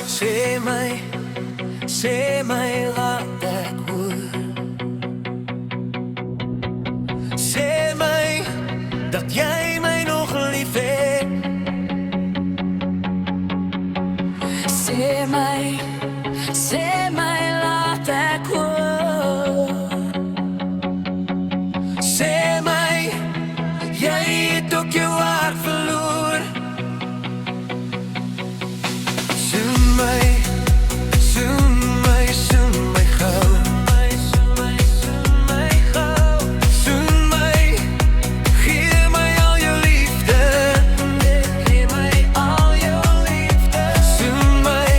Sê my laat ek hoor. Sê my dat jy my nog lief het. Sê my laat ek hoor. Sê my jy het ook jou hart verloor. Soen my gou. Soen my, gee my al jou liefde. Gee my al jou liefde. Soen my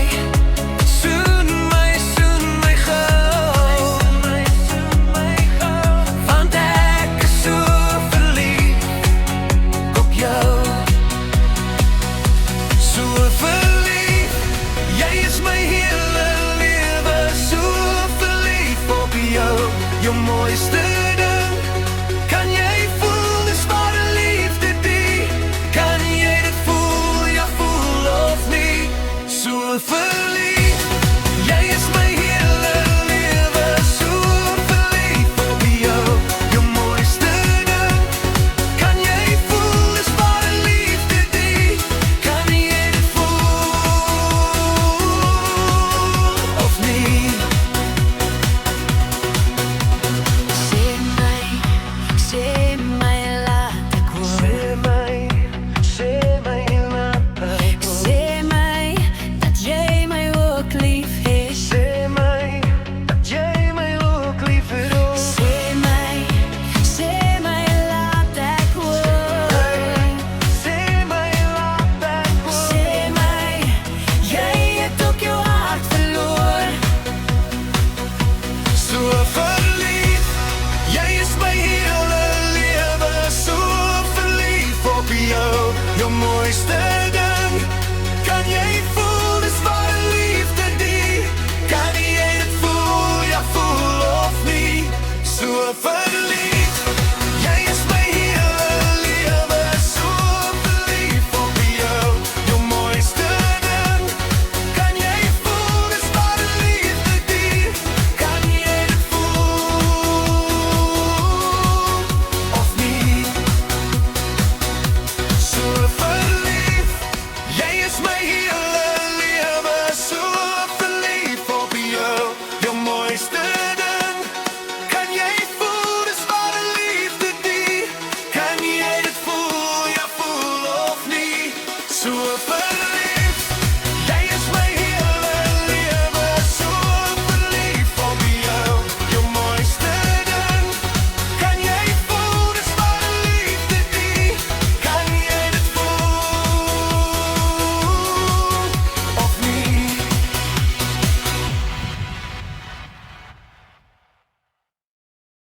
gou. Want ek is so verlief op jou. So verlief, jy is my hele lewe. So verlief op jou, jou mooiste ding. Kan jy voel, dis maar 'n liefde die. Kan jy dit voel, ja voel of nie. So verlief, jy is my hele lewe. So verlief op jou, jou mooiste ding. Kan jy voel, dis maar 'n liefde die. Kan jy dit voel of nie. Sê my laat ek hoor. Sê my laat ek hoor. Sê my dat jy my ook lief het. Sê my dat jy my ook lief het. Sê my laat ek hoor. Sê my laat ek hoor. Sê my jy het ook jou hart verloor. So verlief, jy is my hele lewe. So verlief op jou, jou mooiste